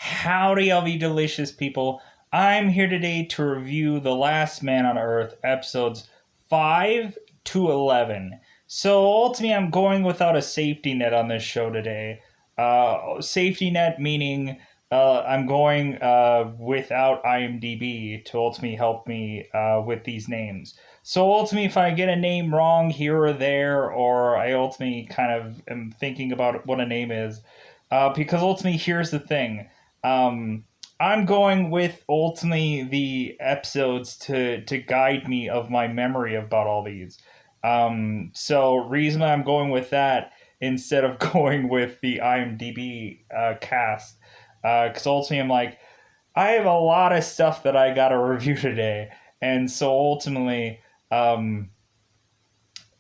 Howdy, all you delicious people. I'm here today to review The Last Man on Earth, episodes 5 to 11. So, ultimately, I'm going without a safety net on this show today. Safety net meaning I'm going without IMDb to ultimately help me with these names. So, ultimately, if I get a name wrong here or there, or I ultimately kind of am thinking about what a name is, because ultimately, here's the thing. Um, I'm going with ultimately the episodes to guide me of my memory about all these. So reason I'm going with that instead of going with the IMDb cast, because ultimately I'm like I have a lot of stuff that I got to review today, and so ultimately, um,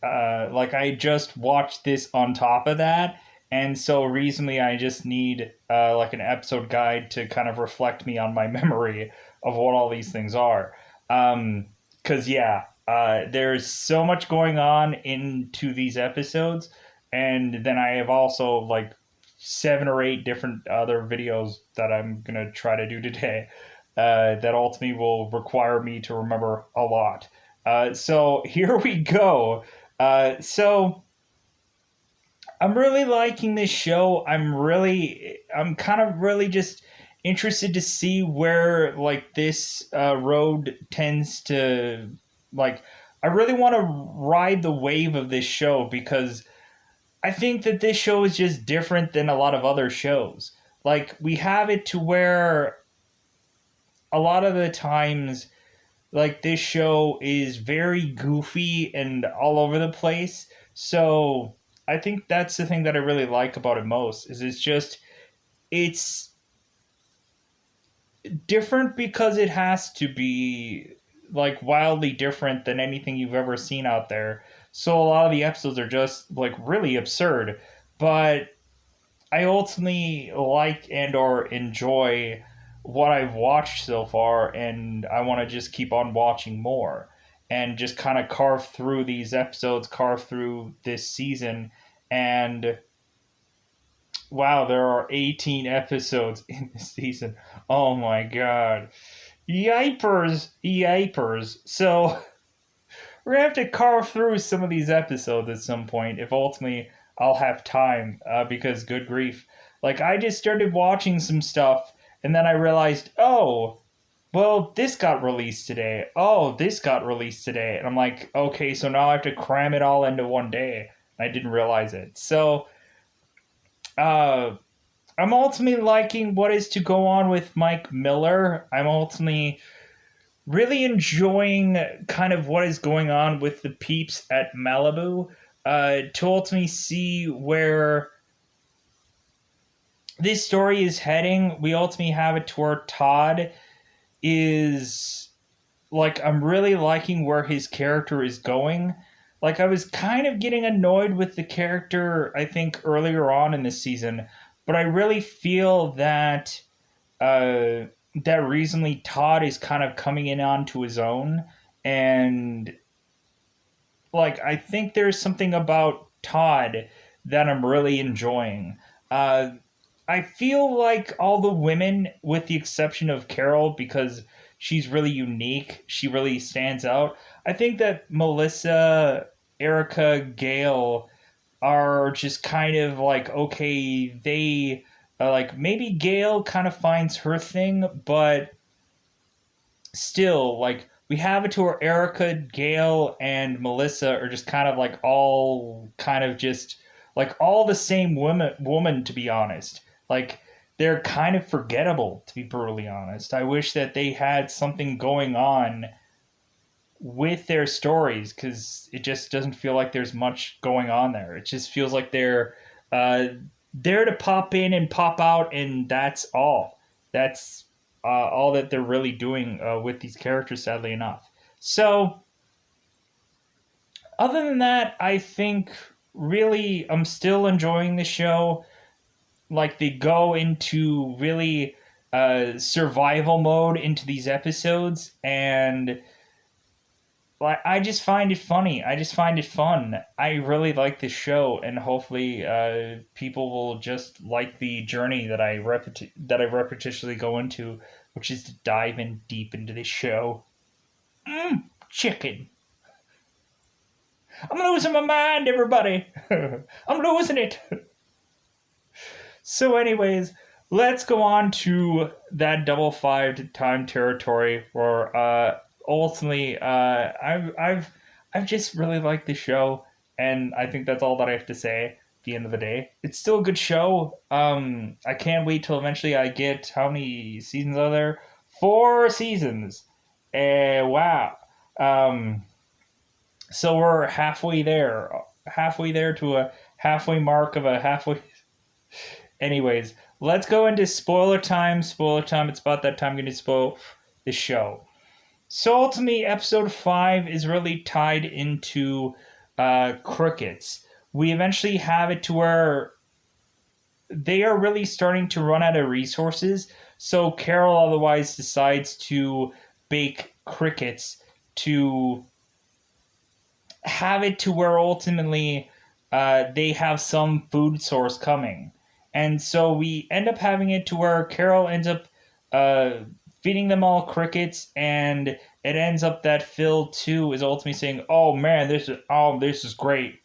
like I just watched this on top of that, and so recently I just need like an episode guide to kind of reflect me on my memory of what all these things are. Because yeah, there's so much going on into these episodes, and then I have also like 7 or 8 different other videos that I'm gonna try to do today. That ultimately will require me to remember a lot. So here we go. So I'm really liking this show. I'm kind of really just interested to see where like this road tends to like. I really want to ride the wave of this show because I think that this show is just different than a lot of other shows. Like we have it to where a lot of the times like this show is very goofy and all over the place. So I think that's the thing that I really like about it most is it's different because it has to be like wildly different than anything you've ever seen out there. So a lot of the episodes are just like really absurd, but I ultimately like and or enjoy what I've watched so far, and I want to just keep on watching more and just kind of carve through these episodes, carve through this season. And wow, there are 18 episodes in this season. Oh my god. Yipers, yipers. So we're gonna have to carve through some of these episodes at some point if ultimately I'll have time. Because good grief, like I just started watching some stuff and then I realized, oh, well, this got released today. Oh, this got released today, and I'm like, okay, so now I have to cram it all into one day. I didn't realize it. So, uh, I'm ultimately liking what is to go on with Mike Miller. I'm ultimately really enjoying kind of what is going on with the peeps at Malibu, to ultimately see where this story is heading. We ultimately have it to where Todd is like, I'm really liking where his character is going. Like, I was kind of getting annoyed with the character, I think, earlier on in this season, but I really feel uh, that recently Todd is kind of coming in onto his own, and like I think there's something about Todd that I'm really enjoying. Uh, I feel like all the women, with the exception of Carol, because she's really unique, she really stands out. I think that Melissa, Erica, Gail are just kind of like okay. They like maybe Gail kind of finds her thing, but still, like we have it to where Erica, Gail, and Melissa are just kind of like all kind of just like all the same woman to be honest. Like they're kind of forgettable to be brutally honest. I wish that they had something going on with their stories because it just doesn't feel like there's much going on there. It just feels like they're uh, there to pop in and pop out, and that's all. That's all that they're really doing with these characters, sadly enough. So, other than that, I think really I'm still enjoying the show. Like, they go into really survival mode into these episodes, and like I just find it funny. I just find it fun. I really like this show, and hopefully, people will just like the journey that that I repetitiously go into, which is to dive in deep into this show. Chicken. I'm losing my mind, everybody. I'm losing it. So, anyways, let's go on to that double five time territory where ultimately I've just really liked the show, and I think that's all that I have to say. At the end of the day, it's still a good show. I can't wait till eventually I get how many seasons are there? 4 seasons. Wow. Um, so we're halfway there to a halfway mark of a halfway. Anyways, let's go into spoiler time. Spoiler time. It's about that time I'm going to spoil the show. So ultimately, episode 5 is really tied into crickets. We eventually have it to where they are really starting to run out of resources. So Carol otherwise decides to bake crickets to have it to where ultimately they have some food source coming. And so we end up having it to where Carol ends up uh, feeding them all crickets, and it ends up that Phil too is ultimately saying, "Oh man, this is great."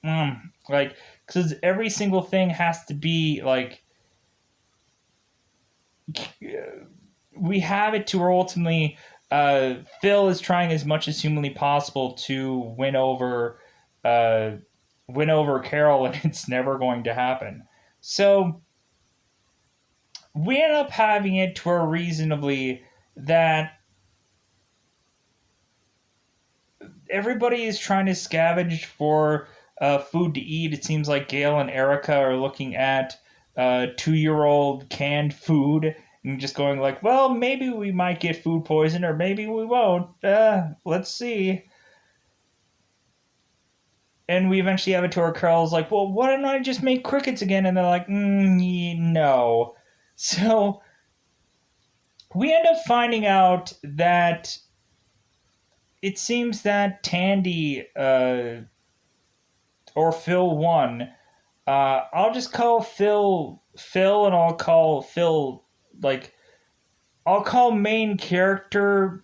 Like, because every single thing has to be like we have it to where ultimately Phil is trying as much as humanly possible to uh, win over Carol, and it's never going to happen. So we end up having it to where reasonably that everybody is trying to scavenge for food to eat. It seems like Gail and Erica are looking at 2-year-old canned food and just going like, well, maybe we might get food poison or maybe we won't. Let's see. And we eventually have it to where Carl's like, well, why don't I just make crickets again? And they're like, no. So we end up finding out that it seems that Tandy or Phil won. I'll just call Phil, and I'll call Phil like I'll call main character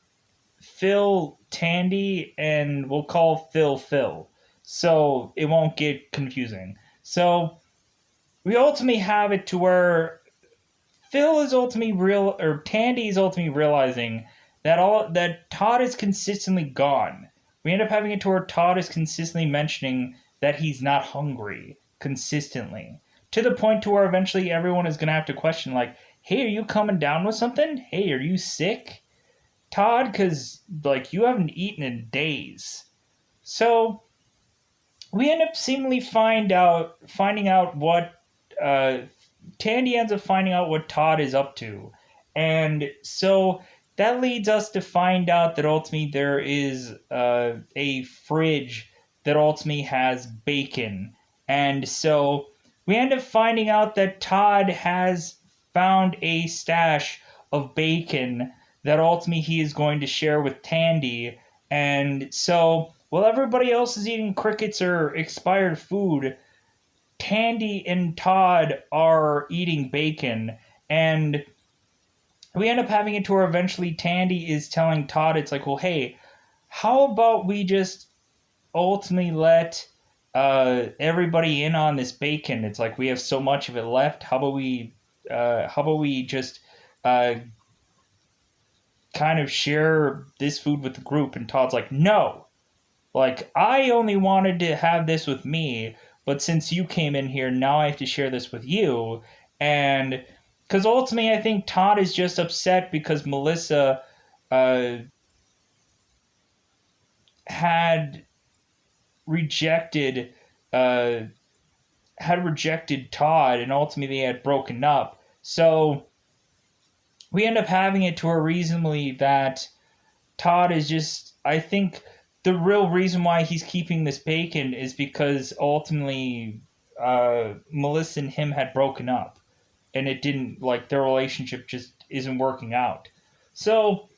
Phil Tandy, and we'll call Phil. So it won't get confusing. So we ultimately have it to where Phil is ultimately real, or Tandy is ultimately realizing that Todd is consistently gone. We end up having it to where Todd is consistently mentioning that he's not hungry consistently, to the point to where eventually everyone is gonna have to question like, "Hey, are you coming down with something? Hey, are you sick, Todd? Because like you haven't eaten in days." So we end up seemingly finding out what uh, Tandy ends up finding out what Todd is up to. And so that leads us to find out that ultimately there is a fridge that ultimately has bacon. And so we end up finding out that Todd has found a stash of bacon that ultimately he is going to share with Tandy. And so while everybody else is eating crickets or expired food, Tandy and Todd are eating bacon, and we end up having it to where eventually Tandy is telling Todd, it's like, well, hey, how about we just ultimately let everybody in on this bacon? It's like we have so much of it left. How about we just uh, kind of share this food with the group? And Todd's like, no, like, I only wanted to have this with me, but since you came in here, now I have to share this with you. And because ultimately, I think Todd is just upset because Melissa uh, had rejected uh, Todd, and ultimately they had broken up. So we end up having it to a reasonably that Todd is just, I think the real reason why he's keeping this bacon is because ultimately Melissa and him had broken up, and it didn't, like, their relationship just isn't working out. So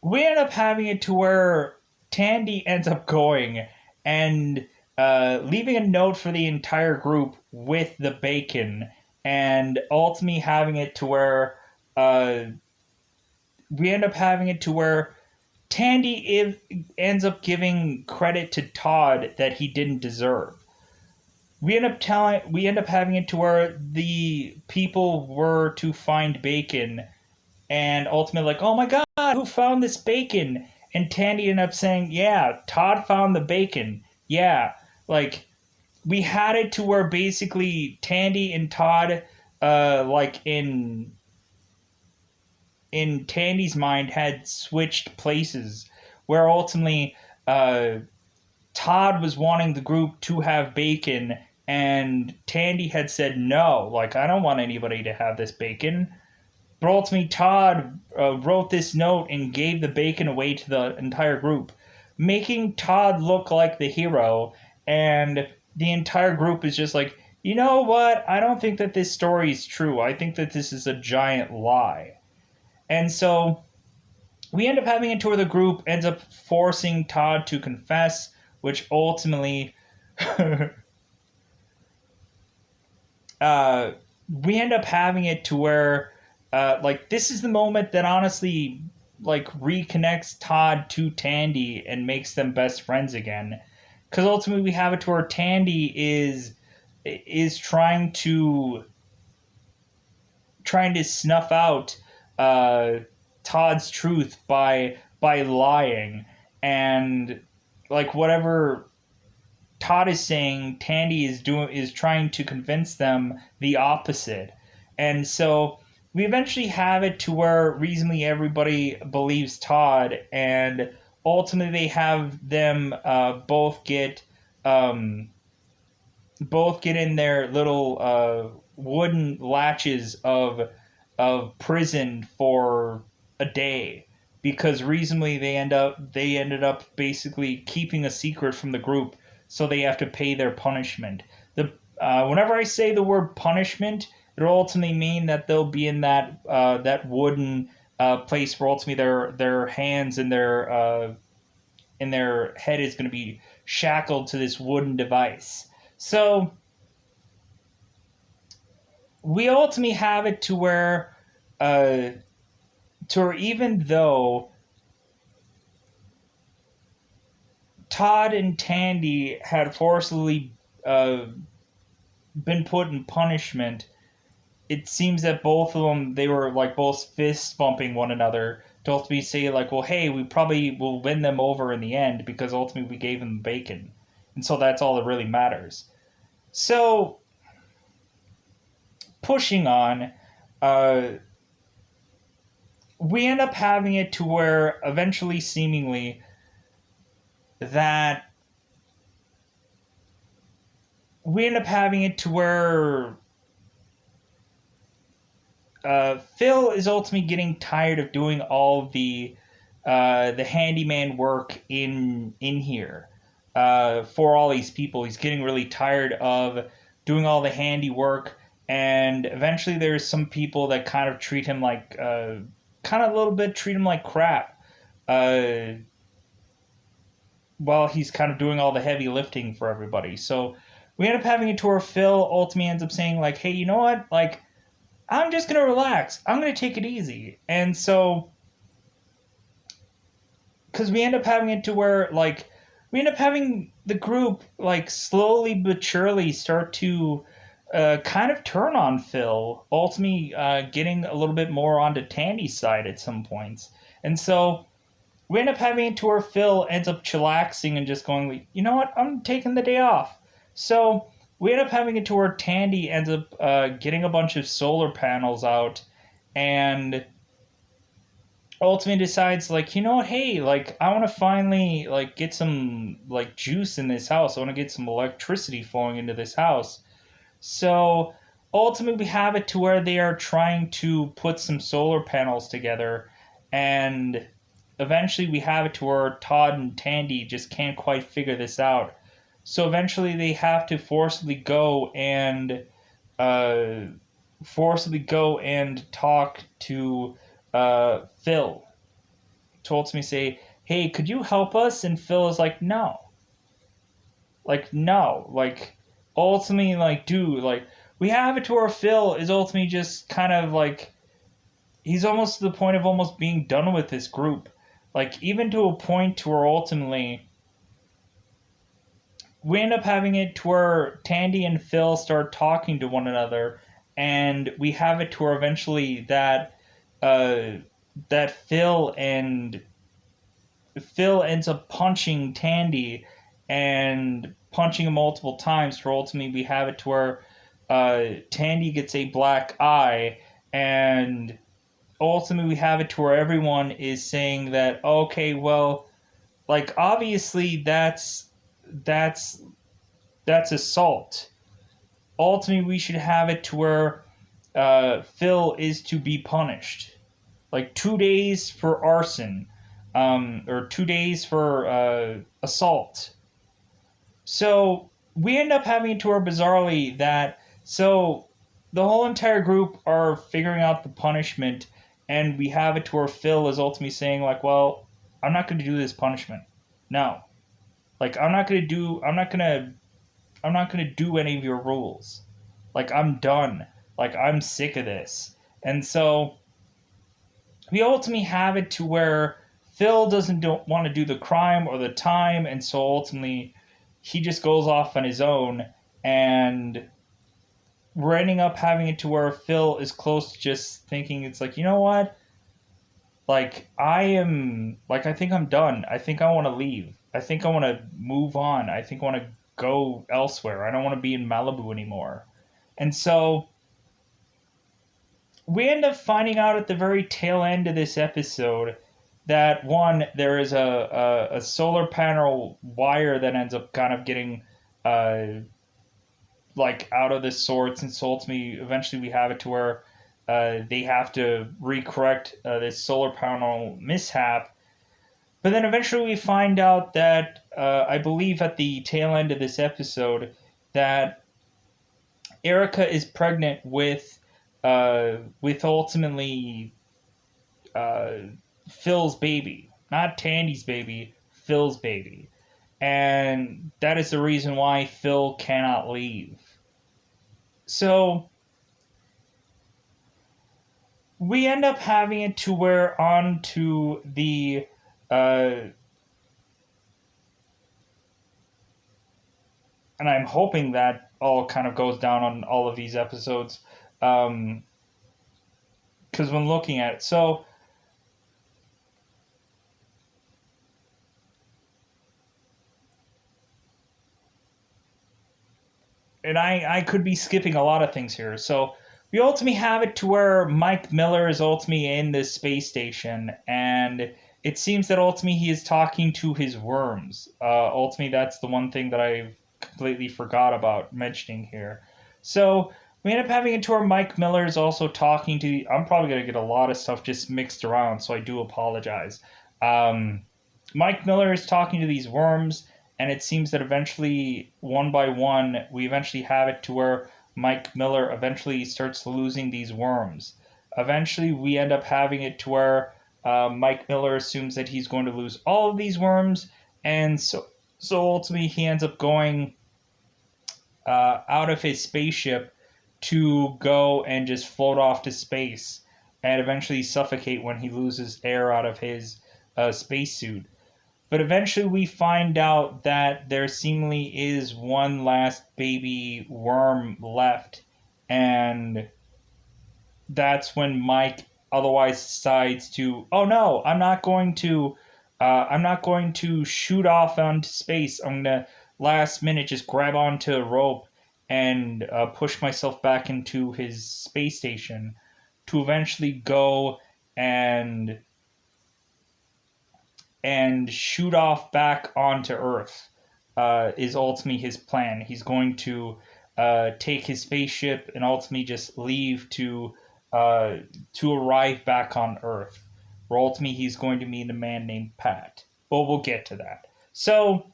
we end up having it to where Tandy ends up going and leaving a note for the entire group with the bacon, and ultimately having it to where uh, we end up having it to where ends up giving credit to Todd that he didn't deserve. We end up having it to where the people were to find bacon, and ultimately like, oh my god, who found this bacon? And Tandy ended up saying, yeah, Todd found the bacon. Yeah, like we had it to where basically Tandy and Todd, like in Tandy's mind, had switched places, where ultimately uh, Todd was wanting the group to have bacon, and Tandy had said no, like I don't want anybody to have this bacon. But ultimately, Todd wrote this note and gave the bacon away to the entire group, making Todd look like the hero. And the entire group is just like, you know what? I don't think that this story is true. I think that this is a giant lie. And so we end up having it to where the group ends up forcing Todd to confess, which ultimately uh, we end up having it to where like this is the moment that honestly like reconnects Todd to Tandy and makes them best friends again. Because ultimately we have it to where Tandy is trying to snuff out uh, Todd's truth by lying, and like whatever Todd is saying, Tandy is trying to convince them the opposite. And so we eventually have it to where reasonably everybody believes Todd, and ultimately they have them um, both get in their little wooden latches of prison for a day, because reasonably they ended up basically keeping a secret from the group, so they have to pay their punishment. The Whenever I say the word punishment, it'll ultimately mean that they'll be in that wooden place where ultimately their hands and their head is going to be shackled to this wooden device. So we ultimately have it uh, to where even though Todd and Tandy had forcibly uh, been put in punishment, it seems that both of them, they were like both fist bumping one another to ultimately say like, well, hey, we probably will win them over in the end because ultimately we gave them bacon, and so that's all that really matters. So pushing on, uh, we end up having it to where eventually, seemingly, that we end up having it to where Phil is ultimately getting tired of doing all the handyman work in here for all these people. He's getting really tired of doing all the handy work, and eventually there's some people that kind of treat him like kind of a little bit treat him like crap. Uh, while he's kind of doing all the heavy lifting for everybody. So we end up having a tour. Phil ultimately ends up saying like, "Hey, you know what? Like, I'm just gonna relax. I'm gonna take it easy." And so, because we end up having it to where like we end up having the group like slowly but surely start to kind of turn on Phil, ultimately getting a little bit more onto Tandy's side at some points. And so we end up having it to where Phil ends up chillaxing and just going, like, you know what, I'm taking the day off. So we end up having it to where Tandy ends up getting a bunch of solar panels out, and ultimately decides, like, you know what, hey, like, I want to finally, like, get some, like, juice in this house. I want to get some electricity flowing into this house. So ultimately, we have it to where they are trying to put some solar panels together, and eventually we have it to where Todd and Tandy just can't quite figure this out. So eventually they have to uh, forcibly go and talk to Phil. To ultimately say, hey, could you help us? And Phil is like, no. Like, no. Like, ultimately, like, dude, like, we have it to where Phil is ultimately just kind of like, he's almost to the point of almost being done with this group. Like, even to a point to where ultimately we end up having it to where Tandy and Phil start talking to one another, and we have it to where eventually uh, that Phil ends up punching Tandy and punching him multiple times. For ultimately, we have it to where Tandy gets a black eye, and ultimately we have it to where everyone is saying that okay, well, like obviously that's that's assault. Ultimately, we should have it to where Phil is to be punished, like 2 days for arson, or 2 days for assault. So we end up having to where bizarrely that so the whole entire group are figuring out the punishment, and we have it to where Phil is ultimately saying like, well, I'm not going to do this punishment. No, like I'm not going to do any of your rules. Like, I'm done. Like, I'm sick of this. And so we ultimately have it to where Phil doesn't want to do the crime or the time. And so ultimately, he just goes off on his own. And we're ending up having it to where Phil is close to just thinking, it's like, you know what? Like, I think I'm done. I think I want to leave. I think I want to move on. I think I want to go elsewhere. I don't want to be in Malibu anymore. And so we end up finding out at the very tail end of this episode that one, there is a solar panel wire that ends up kind of getting uh, like out of the sorts, and so ultimately, eventually, we have it to where they have to recorrect this solar panel mishap. But then eventually, we find out that I believe at the tail end of this episode that Erica is pregnant with ultimately uh, Phil's baby, not Tandy's baby, Phil's baby, and that is the reason why Phil cannot leave. So we end up having it to where on to the and I'm hoping that all kind of goes down on all of these episodes, because when looking at it, so and I could be skipping a lot of things here. So we ultimately have it to where Mike Miller is ultimately in this space station, and it seems that ultimately he is talking to his worms. Ultimately, that's the one thing that I've completely forgot about mentioning here. So we end up having it to where Mike Miller is also talking to. I'm probably going to get a lot of stuff just mixed around, so I do apologize. Um, Mike Miller is talking to these worms, and it seems that eventually, one by one, we eventually have it to where Mike Miller eventually starts losing these worms. Eventually, we end up having it to where Mike Miller assumes that he's going to lose all of these worms, and so ultimately he ends up going out of his spaceship to go and just float off to space and eventually suffocate when he loses air out of his spacesuit. But eventually, we find out that there seemingly is one last baby worm left, and that's when Mike otherwise decides to, oh no, I'm not going to shoot off onto space. I'm gonna last minute just grab onto a rope and push myself back into his space station to eventually go and shoot off back onto Earth. Is ultimately his plan. He's going to take his spaceship and ultimately just leave to arrive back on Earth. Where ultimately he's going to meet a man named Pat. But we'll get to that. So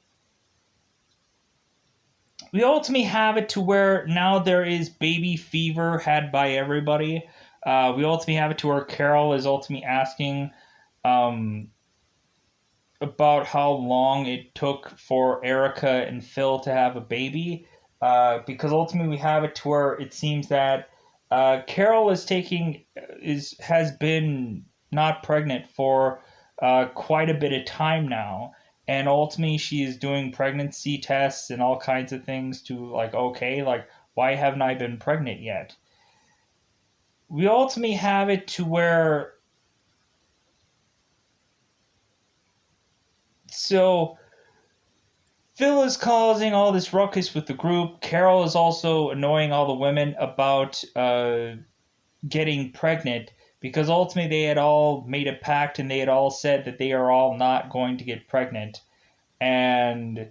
we ultimately have it to where now there is baby fever had by everybody. We ultimately have it to where Carol is ultimately asking um, about how long it took for Erica and Phil to have a baby, because ultimately we have it to where it seems that Carol has been not pregnant for quite a bit of time now, and ultimately she is doing pregnancy tests and all kinds of things to like, okay, like, why haven't I been pregnant yet? We ultimately have it to where, so Phil is causing all this ruckus with the group. Carol is also annoying all the women about getting pregnant, because ultimately they had all made a pact and they had all said that they are all not going to get pregnant. And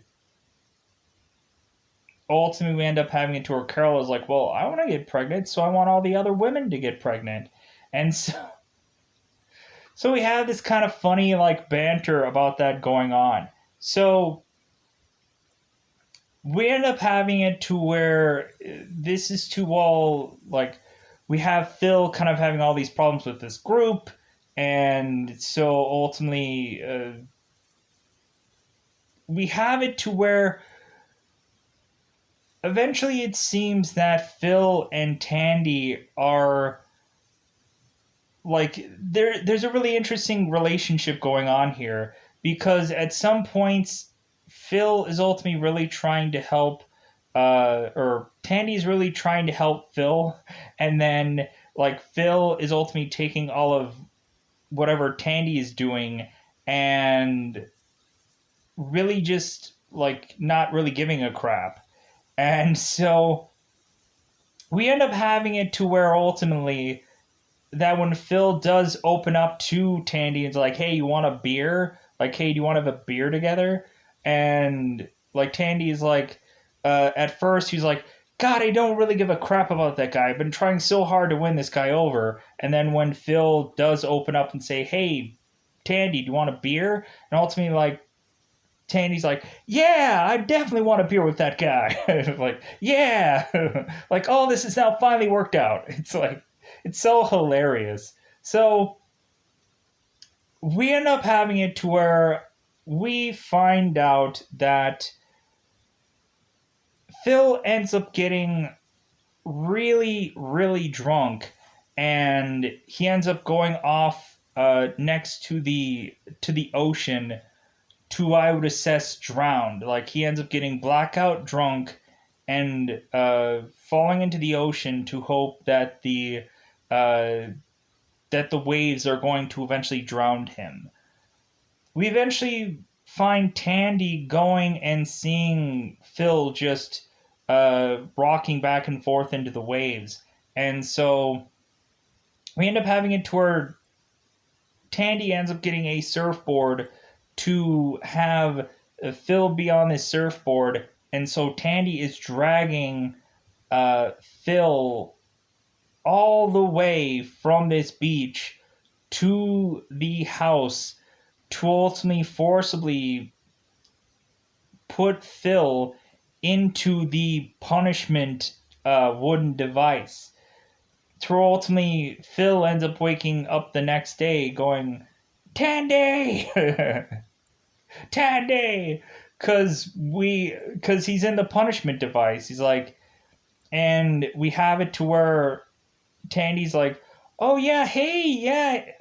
ultimately we end up having it to where Carol is like, well, I want to get pregnant, so I want all the other women to get pregnant. And so we have this kind of funny like banter about that going on. So we end up having it to where this is to all like, we have Phil kind of having all these problems with this group, and so ultimately we have it to where eventually it seems that Phil and Tandy are like, there's a really interesting relationship going on here, because at some points Phil is ultimately really trying to help or Tandy's really trying to help Phil, and then like Phil is ultimately taking all of whatever Tandy is doing and really just like not really giving a crap. And so we end up having it to where ultimately that when Phil does open up to Tandy, it's like, hey, you want a beer? Like, hey, do you want to have a beer together? And like Tandy's like, at first he's like, God, I don't really give a crap about that guy. I've been trying so hard to win this guy over. And then when Phil does open up and say, hey, Tandy, do you want a beer? And ultimately, like, Tandy's like, yeah, I definitely want a beer with that guy. Like, yeah, like, oh, this is now finally worked out. It's like, it's so hilarious. So we end up having it to where we find out that Phil ends up getting really, really drunk, and he ends up going off next to the ocean to, I would assess, drowned. Like, he ends up getting blackout drunk and falling into the ocean to hope uh, that the waves are going to eventually drown him. We eventually find Tandy going and seeing Phil just rocking back and forth into the waves. And so we end up having it to where Tandy ends up getting a surfboard to have Phil be on this surfboard. And so Tandy is dragging Phil all the way from this beach to the house to ultimately forcibly put Phil into the punishment wooden device. To ultimately, Phil ends up waking up the next day going, Tandy! Tandy! Because he's in the punishment device. He's like, and we have it to where Tandy's like, oh yeah, hey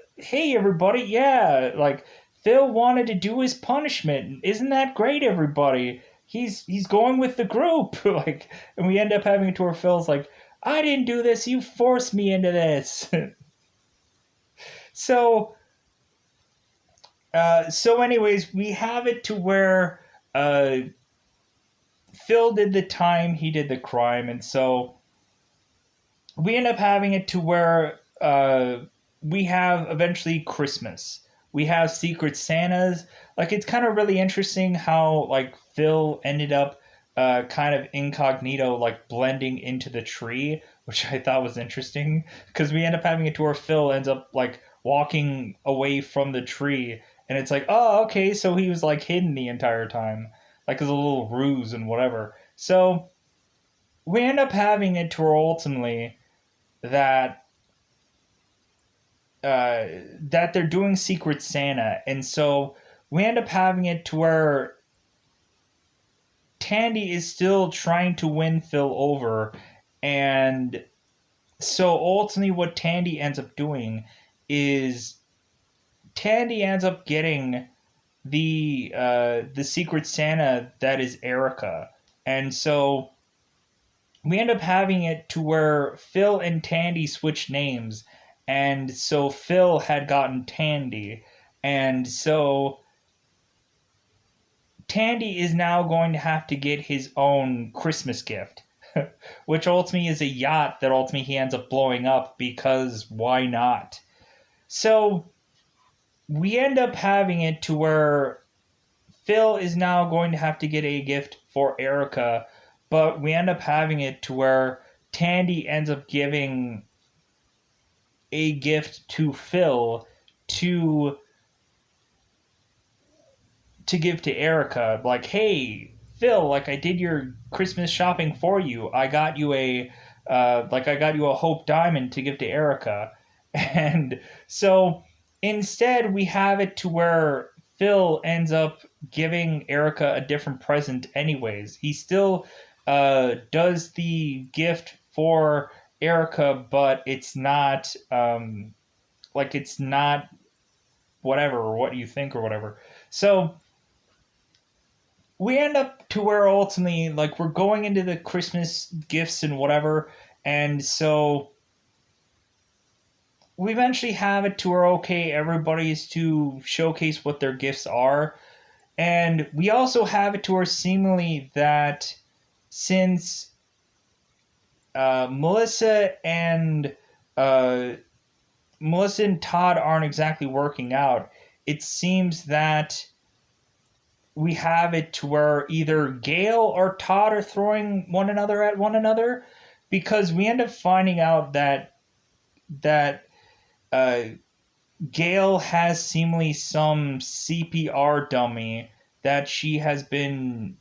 everybody, yeah, like Phil wanted to do his punishment. Isn't that great, everybody? He's going with the group, like, and we end up having it to where Phil's like, I didn't do this, you forced me into this. so, so anyways, we have it to where Phil did the time, he did the crime, and so we end up having it to where we have eventually Christmas. We have Secret Santas. Like, it's kind of really interesting how like Phil ended up kind of incognito, like blending into the tree, which I thought was interesting, because we end up having it to where Phil ends up like walking away from the tree, and it's like, oh, okay, so he was like hidden the entire time, like as a little ruse and whatever. So we end up having it to where ultimately that that they're doing Secret Santa, and so we end up having it to where Tandy is still trying to win Phil over, and so ultimately what Tandy ends up doing is Tandy ends up getting the Secret Santa that is Erica. And so we end up having it to where Phil and Tandy switch names. And so Phil had gotten Tandy. And so Tandy is now going to have to get his own Christmas gift, which ultimately is a yacht that ultimately he ends up blowing up because why not? So we end up having it to where Phil is now going to have to get a gift for Erica, but we end up having it to where Tandy ends up giving a gift to Phil to give to Erica. Like, hey, Phil, like I did your Christmas shopping for you. I got you a Hope Diamond to give to Erica. And so instead we have it to where Phil ends up giving Erica a different present anyways. He still does the gift for Erica, but it's not it's not whatever or what you think or whatever. So we end up to where ultimately like we're going into the Christmas gifts and whatever, and so we eventually have it to where okay, everybody's to showcase what their gifts are, and we also have it to where seemingly that since Melissa and uh, Melissa and Todd aren't exactly working out, it seems that we have it to where either Gail or Todd are throwing one another at one another, because we end up finding out that uh, Gail has seemingly some CPR dummy that she has been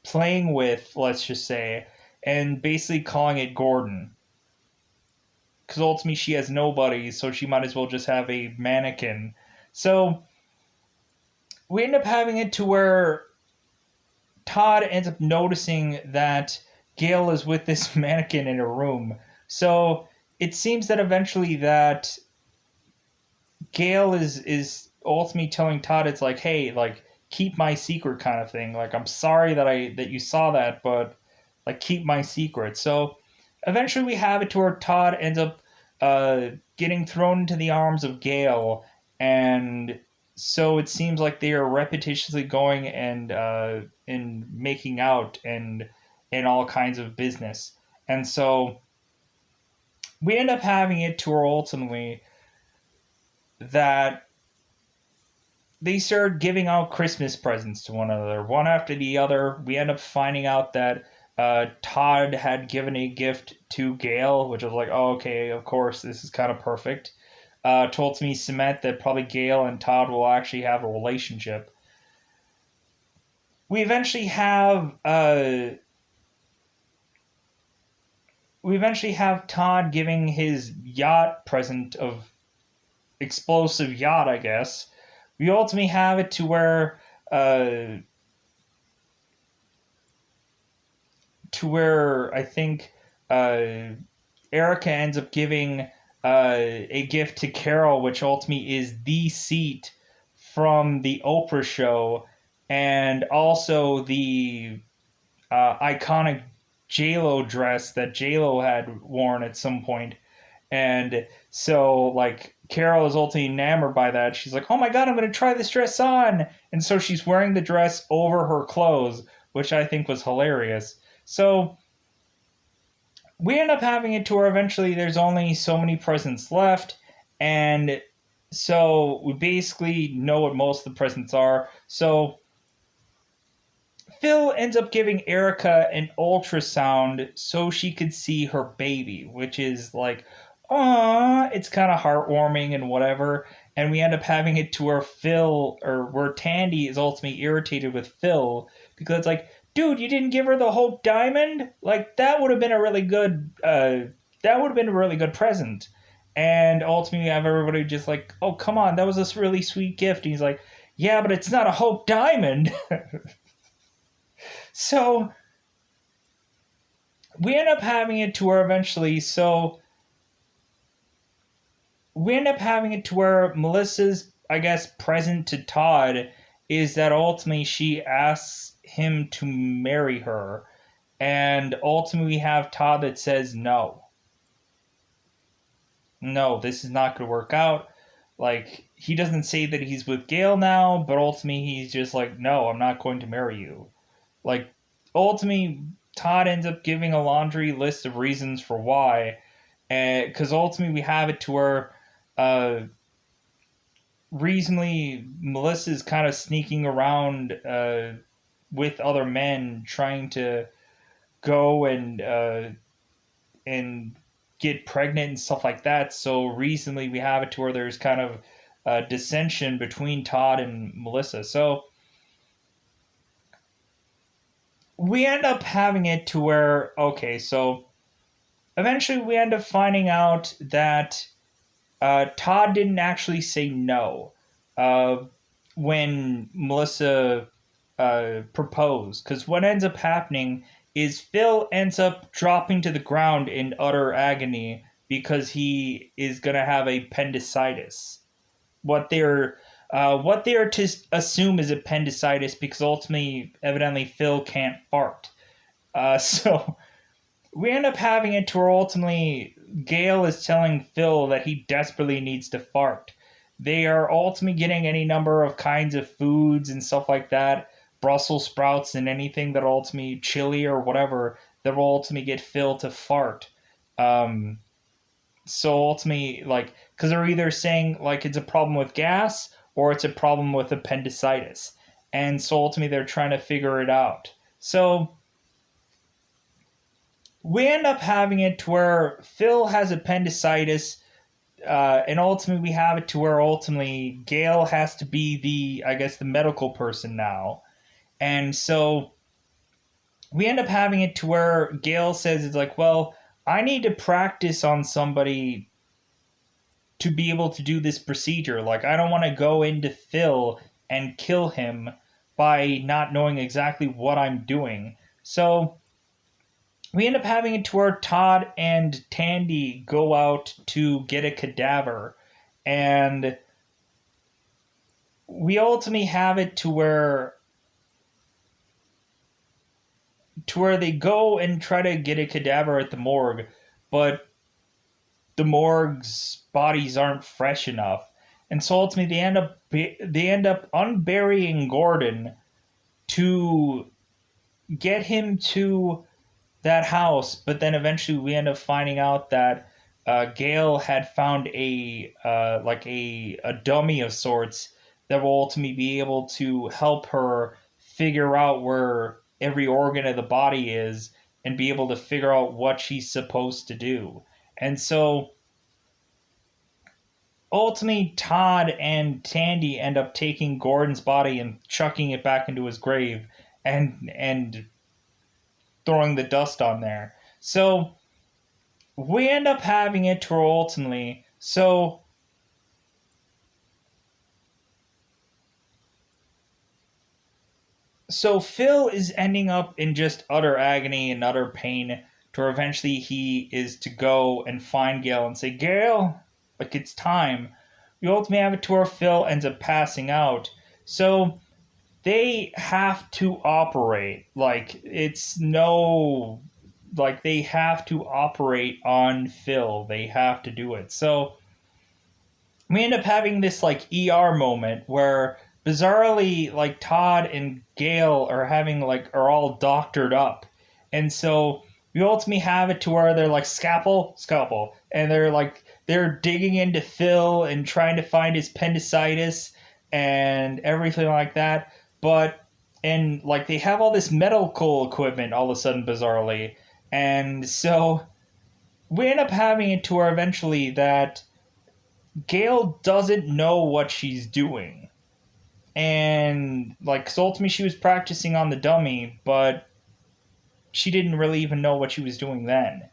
playing with, let's just say, and basically calling it Gordon. Because ultimately she has nobody, so she might as well just have a mannequin. So we end up having it to where Todd ends up noticing that Gail is with this mannequin in a room. So it seems that eventually that Gail is ultimately telling Todd it's like, hey, like keep my secret kind of thing. Like I'm sorry that you saw that, but like keep my secret. So eventually we have it to where Todd ends up getting thrown into the arms of Gail, and so it seems like they are repetitiously going and making out and all kinds of business. And so we end up having it to where ultimately that they started giving out Christmas presents to one another, one after the other. We end up finding out that Todd had given a gift to Gail, which was like, oh, okay, of course, this is kind of perfect. Told me cement that probably Gail and Todd will actually have a relationship. We eventually have Todd giving his yacht present of explosive yacht, I guess. We ultimately have it to where I think Erica ends up giving a gift to Carol, which ultimately is the seat from the Oprah show, and also the iconic JLo dress that JLo had worn at some point. And so, like, Carol is ultimately enamored by that. She's like, oh my god, I'm going to try this dress on. And so she's wearing the dress over her clothes, which I think was hilarious. So we end up having it to where eventually there's only so many presents left. And so we basically know what most of the presents are. So Phil ends up giving Erica an ultrasound so she could see her baby, which is like, ah, it's kind of heartwarming and whatever. And we end up having it to where Tandy is ultimately irritated with Phil because it's like, dude, you didn't give her the Hope Diamond? Like that would have been a really good present. And ultimately, you have everybody just like, oh, come on, that was a really sweet gift. And he's like, yeah, but it's not a Hope Diamond. So we end up having it to where eventually, so we end up having it to where Melissa's, I guess, present to Todd is that ultimately she asks him to marry her. And ultimately, we have Todd that says no. No, this is not going to work out. Like, he doesn't say that he's with Gail now, but ultimately, he's just like, no, I'm not going to marry you. Like, ultimately, Todd ends up giving a laundry list of reasons for why. Because ultimately, we have it to where recently Melissa's kind of sneaking around with other men trying to go and get pregnant and stuff like that. So recently we have it to where there's kind of a dissension between Todd and Melissa. So we end up having it to where, okay, so eventually we end up finding out that Todd didn't actually say no uh, when Melissa proposed. Because what ends up happening is Phil ends up dropping to the ground in utter agony because he is going to have appendicitis. What they're to assume is appendicitis because ultimately, evidently, Phil can't fart. So we end up having it to where ultimately Gail is telling Phil that he desperately needs to fart. They are ultimately getting any number of kinds of foods and stuff like that, Brussels sprouts and anything that ultimately chili or whatever that will ultimately get Phil to fart. Um, so ultimately, like, because they're either saying like it's a problem with gas or it's a problem with appendicitis, and so ultimately they're trying to figure it out. So we end up having it to where Phil has appendicitis, and ultimately we have it to where ultimately Gail has to be the, I guess, the medical person now, and so we end up having it to where Gail says it's like, well, I need to practice on somebody to be able to do this procedure. Like, I don't want to go into Phil and kill him by not knowing exactly what I'm doing. So we end up having it to where Todd and Tandy go out to get a cadaver, and we ultimately have it to where they go and try to get a cadaver at the morgue, but the morgue's bodies aren't fresh enough, and so ultimately they end up unburying Gordon to get him to that house, but then eventually we end up finding out that Gail had found a dummy of sorts that will ultimately be able to help her figure out where every organ of the body is and be able to figure out what she's supposed to do. And so ultimately Todd and Tandy end up taking Gordon's body and chucking it back into his grave and throwing the dust on there. So we end up having it to ultimately. So Phil is ending up in just utter agony and utter pain to where eventually he is to go and find Gail and say, Gail, like it's time. We ultimately have it to where Phil ends up passing out. So they have to operate. Like it's no like they have to operate on Phil. They have to do it. So we end up having this like ER moment where bizarrely like Todd and Gail are having like are all doctored up. And so we ultimately have it to where they're like scalpel, and they're digging into Phil and trying to find his appendicitis and everything like that. But and like they have all this medical equipment all of a sudden bizarrely. And so we end up having it to where eventually that Gail doesn't know what she's doing. And, like, 'cause ultimately she was practicing on the dummy, but she didn't really even know what she was doing then.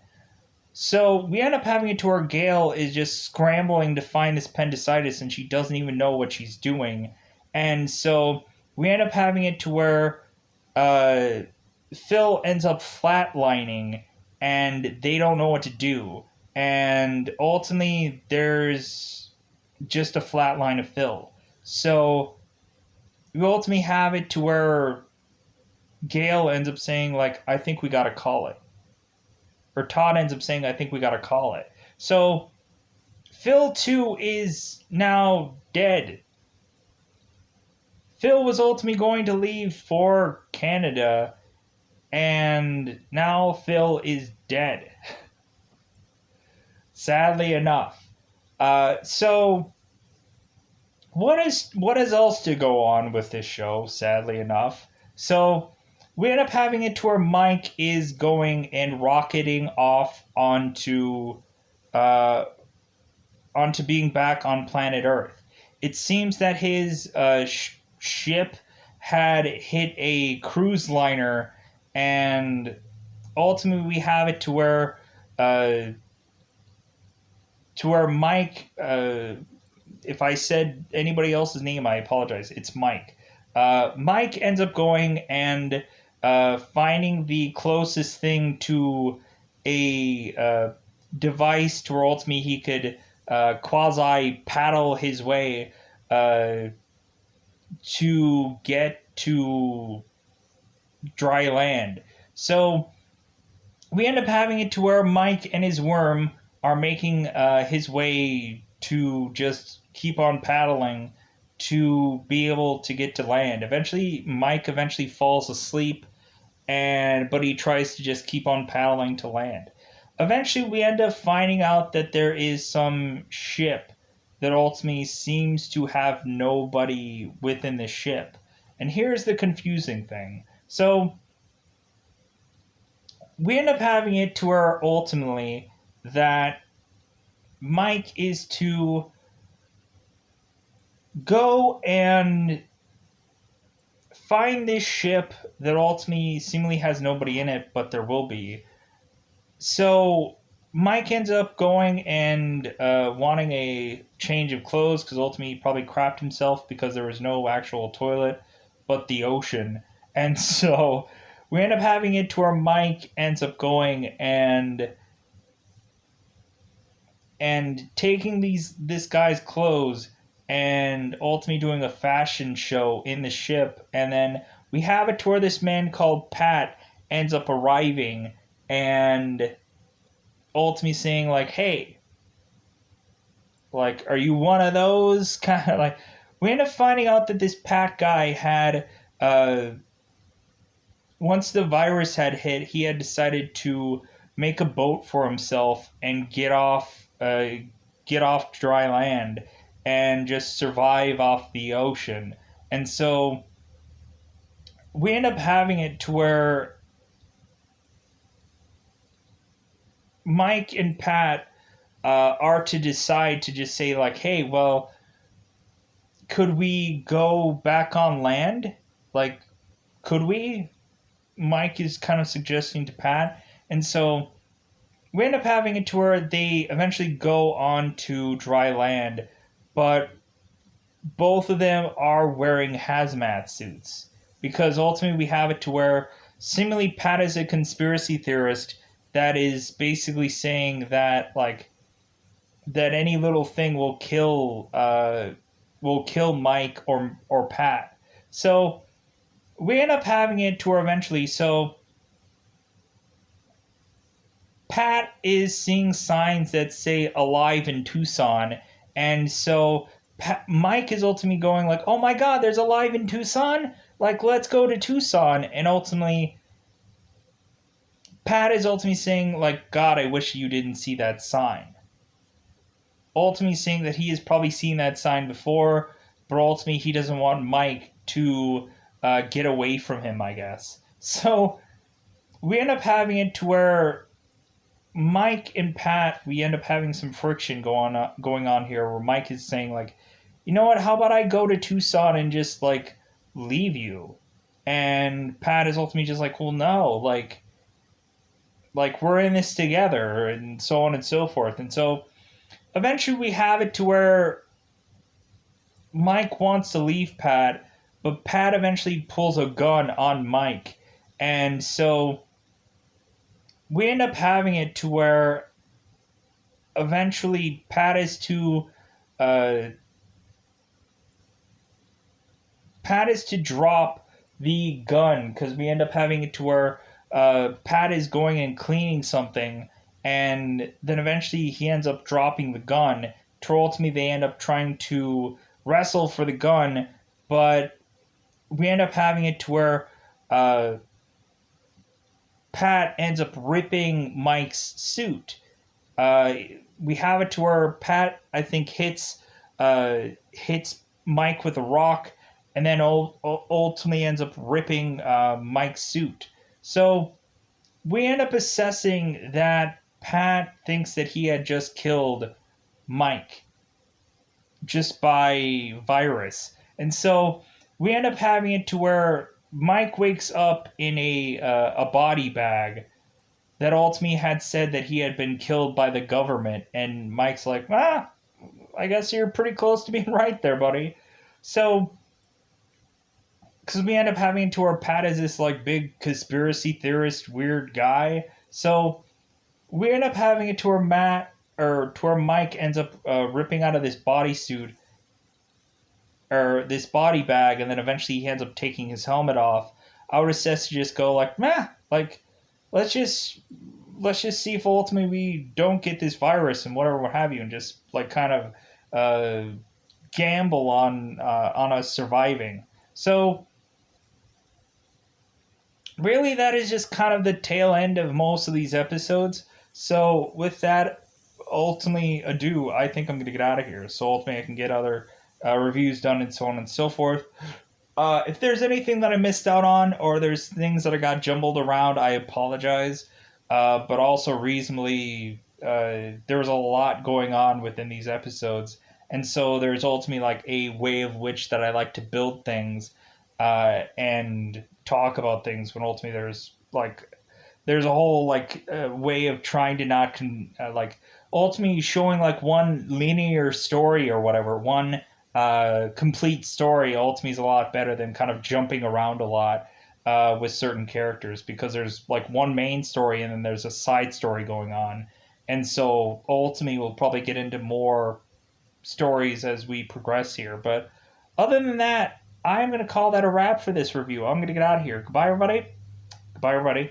So we end up having it to where Gail is just scrambling to find this appendicitis and she doesn't even know what she's doing. And so we end up having it to where uh, Phil ends up flatlining and they don't know what to do. And ultimately, there's just a flat line of Phil. So we ultimately have it to where Gail ends up saying, like, I think we gotta call it. Or Todd ends up saying, I think we gotta call it. So Phil, too, is now dead. Phil was ultimately going to leave for Canada, and now Phil is dead. Sadly enough. So what is else to go on with this show? Sadly enough, so we end up having it to where Mike is going and rocketing off uh, onto being back on planet Earth. It seems that his ship had hit a cruise liner, and ultimately we have it uh, to where Mike. If I said anybody else's name, I apologize. It's Mike. Mike ends up going and finding the closest thing to a device to where ultimately he could quasi paddle his way to get to dry land. So we end up having it to where Mike and his worm are making his way to just keep on paddling to be able to get to land. Eventually, Mike falls asleep, but he tries to just keep on paddling to land. Eventually, we end up finding out that there is some ship that ultimately seems to have nobody within the ship. And here's the confusing thing. So we end up having it to where ultimately that Mike is to go and find this ship that ultimately seemingly has nobody in it, but there will be. So Mike ends up going and wanting a change of clothes because ultimately he probably crapped himself because there was no actual toilet, but the ocean. And so we end up having it to where Mike ends up going and taking this guy's clothes and ultimately doing a fashion show in the ship. And then we have it to where this man called Pat ends up arriving and ultimately saying like, hey, like, are you one of those? Kind of like, we end up finding out that this Pat guy had once the virus had hit, he had decided to make a boat for himself and get off dry land and just survive off the ocean. And so we end up having it to where Mike and Pat are to decide to just say like, hey, well, could we go back on land? Like, could we? Mike is kind of suggesting to Pat. And so we end up having it to where they eventually go on to dry land, but both of them are wearing hazmat suits. Because ultimately we have it to where seemingly Pat is a conspiracy theorist that is basically saying that like that any little thing will kill Mike or Pat. So we end up having it to where eventually, so Pat is seeing signs that say alive in Tucson, and so Mike is ultimately going like, oh my god, there's alive in Tucson? Like, let's go to Tucson. And ultimately, Pat is ultimately saying like, God, I wish you didn't see that sign. Ultimately saying that he has probably seen that sign before, but ultimately he doesn't want Mike to get away from him, I guess. So we end up having it to where Mike and Pat, we end up having some friction going on here, where Mike is saying like, you know what? How about I go to Tucson and just like leave you? And Pat is ultimately just like, well, no, like like we're in this together, and so on and so forth. And so eventually we have it to where Mike wants to leave Pat, but Pat eventually pulls a gun on Mike. And so we end up having it to where eventually uh, Pat is to drop the gun because we end up having it to where Pat is going and cleaning something, and then eventually he ends up dropping the gun. To ultimately, they end up trying to wrestle for the gun, but we end up having it to where uh, Pat ends up ripping Mike's suit. Uh, we have it to where Pat, I think, hits Mike with a rock, and then ultimately ends up ripping Mike's suit. So we end up assessing that Pat thinks that he had just killed Mike just by virus, and so we end up having it to where Mike wakes up in a body bag that ultimately had said that he had been killed by the government. And Mike's like, I guess you're pretty close to being right there, buddy. So, because we end up having to where Pat is this like big conspiracy theorist, weird guy. So we end up having it to where Mike ends up ripping out of this bodysuit or this body bag, and then eventually he ends up taking his helmet off. I would assess to just go like, like let's just see if ultimately we don't get this virus and whatever, what have you, and just like kind of uh, gamble on us surviving. So really, that is just kind of the tail end of most of these episodes. So with that, ultimately, adieu. I think I'm going to get out of here. So ultimately, I can get other reviews done and so on and so forth. If there's anything that I missed out on, or there's things that I got jumbled around, I apologize. But also, reasonably, there was a lot going on within these episodes, and so there's ultimately like a way of which that I like to build things and talk about things. When ultimately there's a whole like way of trying to not like ultimately showing like one linear story or whatever, one complete story ultimately is a lot better than kind of jumping around a lot with certain characters, because there's like one main story and then there's a side story going on. And so ultimately we'll probably get into more stories as we progress here. But other than that, I'm going to call that a wrap for this review. I'm going to get out of here. Goodbye, everybody. Goodbye, everybody.